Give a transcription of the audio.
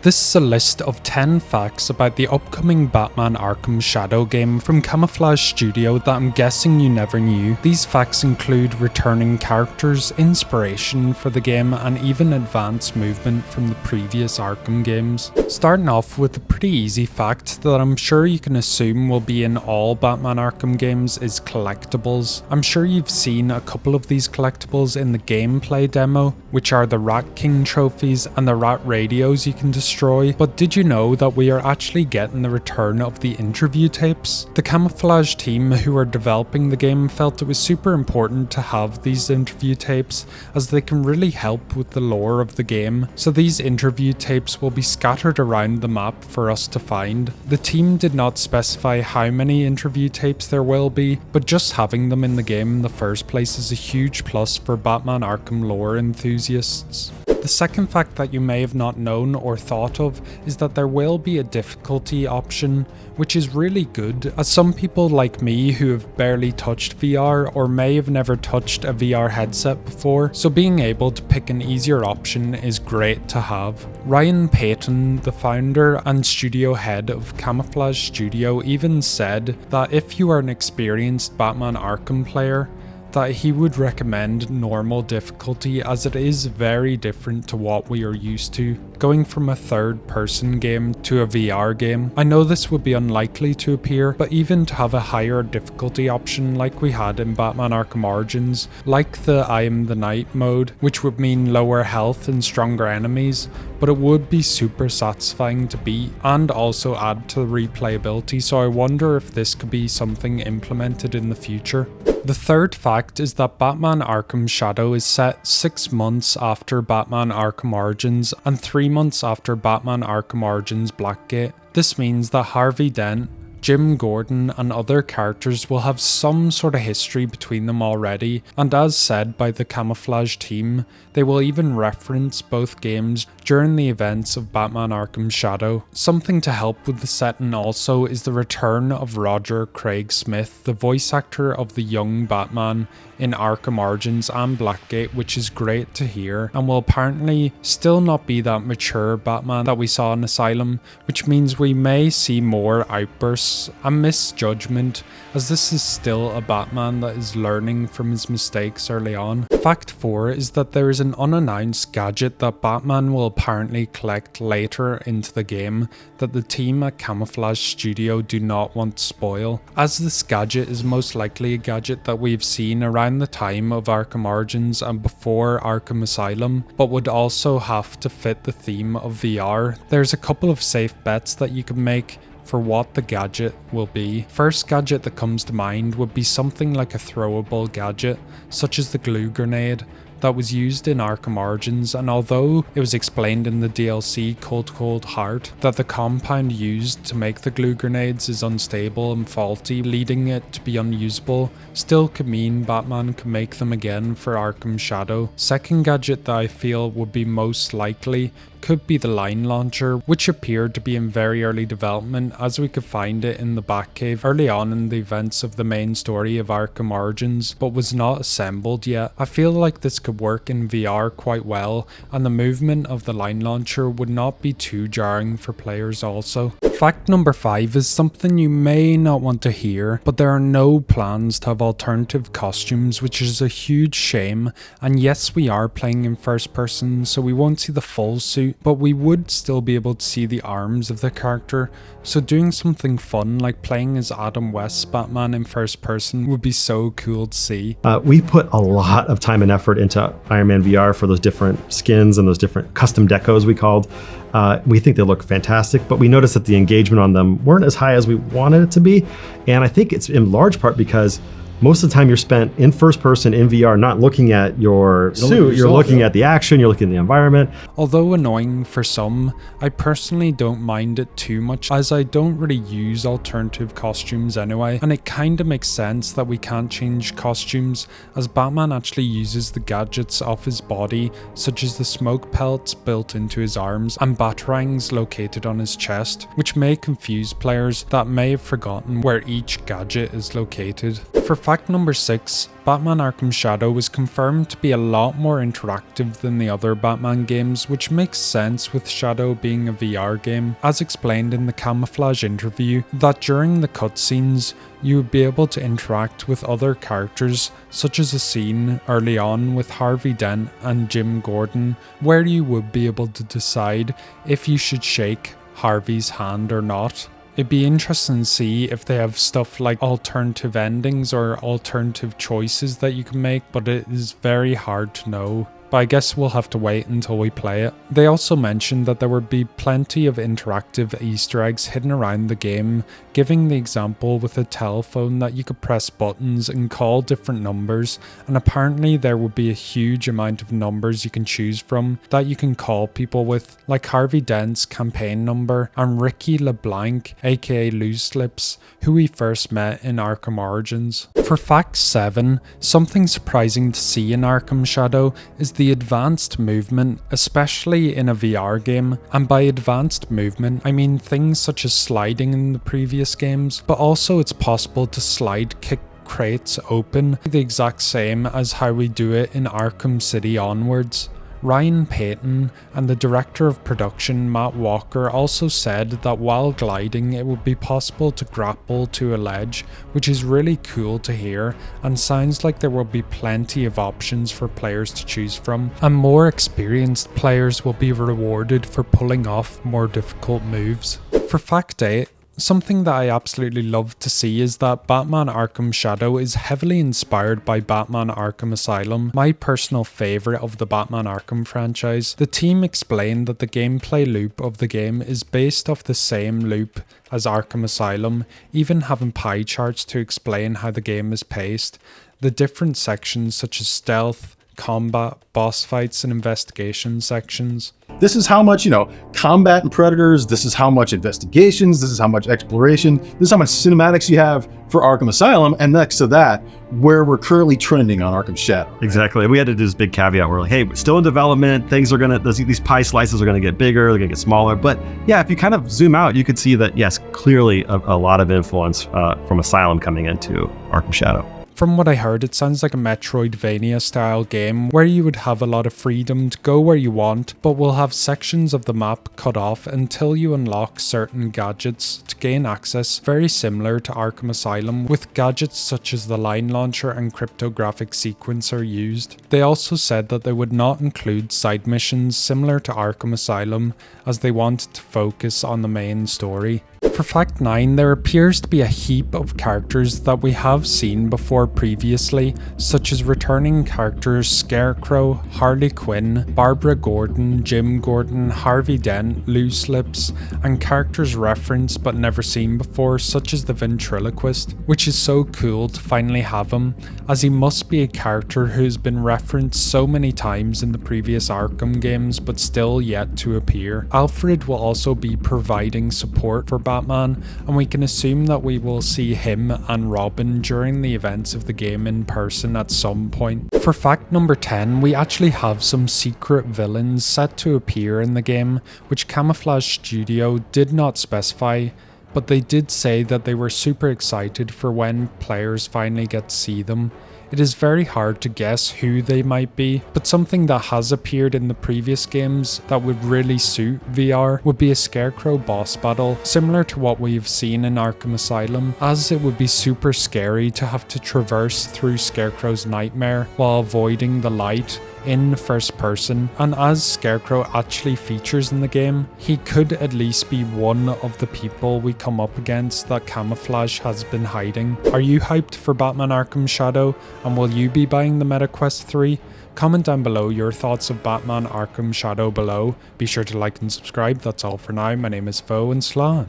This is a list of 10 facts about the upcoming Batman Arkham Shadow game from Camouflaj Studios that I'm guessing you never knew. These facts include returning characters, inspiration for the game, and even advanced movement from the previous Arkham games. Starting off with a pretty easy fact that I'm sure you can assume will be in all Batman Arkham games is collectibles. I'm sure you've seen a couple of these collectibles in the gameplay demo, which are the Rat King trophies and the Rat radios you can destroy. But did you know that we are actually getting the return of the interview tapes? The Camouflaj team who are developing the game felt it was super important to have these interview tapes as they can really help with the lore of the game. So these interview tapes will be scattered around the map for us to find. The team did not specify how many interview tapes there will be, but just having them in the game in the first place is a huge plus for Batman Arkham lore enthusiasts. The second fact that you may have not known or thought of is that there will be a difficulty option, which is really good, as some people like me who have barely touched VR or may have never touched a VR headset before, so being able to pick an easier option is great to have. Ryan Payton, the founder and studio head of Camouflaj Studio, even said that if you are an experienced Batman Arkham player, that he would recommend normal difficulty as it is very different to what we are used to, going from a third-person game to a VR game. I know this would be unlikely to appear, but even to have a higher difficulty option like we had in Batman Arkham Origins, like the I Am the Night mode, which would mean lower health and stronger enemies, but it would be super satisfying to beat and also add to the replayability, so I wonder if this could be something implemented in the future. The third fact is that Batman Arkham Shadow is set 6 months after Batman Arkham Origins and 3 months after Batman Arkham Origins Blackgate. This means that Harvey Dent, Jim Gordon and other characters will have some sort of history between them already, and as said by the Camouflaj team, they will even reference both games during the events of Batman Arkham Shadow. Something to help with the setting also is the return of Roger Craig Smith, the voice actor of the young Batman in Arkham Origins and Blackgate, which is great to hear, and will apparently still not be that mature Batman that we saw in Asylum, which means we may see more outbursts and misjudgment, as this is still a Batman that is learning from his mistakes early on. Fact 4 is that there is an unannounced gadget that Batman will apparently collect later into the game that the team at Camouflaj Studio do not want to spoil, as this gadget is most likely a gadget that we've seen around the time of Arkham Origins and before Arkham Asylum, but would also have to fit the theme of VR. There's a couple of safe bets that you can make for what the gadget will be. First gadget that comes to mind would be something like a throwable gadget, such as the glue grenade that was used in Arkham Origins, and although it was explained in the DLC Cold Heart that the compound used to make the glue grenades is unstable and faulty, leading it to be unusable, still could mean Batman can make them again for Arkham Shadow. Second gadget that I feel would be most likely could be the line launcher, which appeared to be in very early development as we could find it in the Batcave early on in the events of the main story of Arkham Origins, but was not assembled yet. I feel like this could work in VR quite well, and the movement of the line launcher would not be too jarring for players also. Fact number 5 is something you may not want to hear, but there are no plans to have alternative costumes, which is a huge shame, and yes, we are playing in first person, so we won't see the full suit, but we would still be able to see the arms of the character, so doing something fun like playing as Adam West's Batman in first person would be so cool to see. We put a lot of time and effort into Iron Man VR for those different skins and those different custom decos we called. We think they look fantastic, but we noticed that the engagement on them weren't as high as we wanted it to be, and I think it's in large part because most of the time you're spent in first person in VR not looking at your suit, you're looking at the action, you're looking at the environment. Although annoying for some, I personally don't mind it too much as I don't really use alternative costumes anyway, and it kinda makes sense that we can't change costumes as Batman actually uses the gadgets off his body, such as the smoke pelts built into his arms and batarangs located on his chest, which may confuse players that may have forgotten where each gadget is located. For fact number 6, Batman Arkham Shadow was confirmed to be a lot more interactive than the other Batman games, which makes sense with Shadow being a VR game, as explained in the Camouflaj interview, that during the cutscenes, you would be able to interact with other characters, such as a scene early on with Harvey Dent and Jim Gordon, where you would be able to decide if you should shake Harvey's hand or not. It'd be interesting to see if they have stuff like alternative endings or alternative choices that you can make, but it is very hard to know. But I guess we'll have to wait until we play it. They also mentioned that there would be plenty of interactive Easter eggs hidden around the game, giving the example with a telephone that you could press buttons and call different numbers, and apparently there would be a huge amount of numbers you can choose from that you can call people with, like Harvey Dent's campaign number and Ricky LeBlanc, aka Loose Lips, who we first met in Arkham Origins. For fact 7, something surprising to see in Arkham Shadow is the advanced movement, especially in a VR game, and by advanced movement I mean things such as sliding in the previous games, but also it's possible to slide kick crates open the exact same as how we do it in Arkham City onwards. Ryan Payton and the director of production Matt Walker also said that while gliding it would be possible to grapple to a ledge, which is really cool to hear and sounds like there will be plenty of options for players to choose from, and more experienced players will be rewarded for pulling off more difficult moves. For fact 8, something that I absolutely love to see is that Batman Arkham Shadow is heavily inspired by Batman Arkham Asylum, my personal favourite of the Batman Arkham franchise. The team explained that the gameplay loop of the game is based off the same loop as Arkham Asylum, even having pie charts to explain how the game is paced. The different sections such as stealth, combat, boss fights, and investigation sections. This is how much, combat and predators, this is how much investigations, this is how much exploration, this is how much cinematics you have for Arkham Asylum, and next to that, where we're currently trending on Arkham Shadow. Exactly. We had to do this big caveat. We're like, hey, we're still in development. Things are these pie slices are gonna get bigger, they're gonna get smaller. But yeah, if you kind of zoom out, you could see that, yes, clearly a lot of influence from Asylum coming into Arkham Shadow. From what I heard, it sounds like a Metroidvania style game where you would have a lot of freedom to go where you want, but will have sections of the map cut off until you unlock certain gadgets to gain access, very similar to Arkham Asylum, with gadgets such as the line launcher and cryptographic sequencer used. They also said that they would not include side missions similar to Arkham Asylum, as they wanted to focus on the main story. For fact 9, there appears to be a heap of characters that we have seen before previously, such as returning characters Scarecrow, Harley Quinn, Barbara Gordon, Jim Gordon, Harvey Dent, Loose Lips, and characters referenced but never seen before, such as the Ventriloquist, which is so cool to finally have him, as he must be a character who has been referenced so many times in the previous Arkham games but still yet to appear. Alfred will also be providing support for Batman, and we can assume that we will see him and Robin during the events of the game in person at some point. For fact number 10, we actually have some secret villains set to appear in the game, which Camouflaj Studio did not specify, but they did say that they were super excited for when players finally get to see them. It is very hard to guess who they might be, but something that has appeared in the previous games that would really suit VR would be a Scarecrow boss battle, similar to what we've seen in Arkham Asylum, as it would be super scary to have to traverse through Scarecrow's nightmare while avoiding the light in first person, and as Scarecrow actually features in the game, he could at least be one of the people we come up against that Camouflaj has been hiding. Are you hyped for Batman Arkham Shadow, and will you be buying the MetaQuest 3? Comment down below your thoughts of Batman Arkham Shadow below. Be sure to like and subscribe. That's all for now. My name is Foeinform.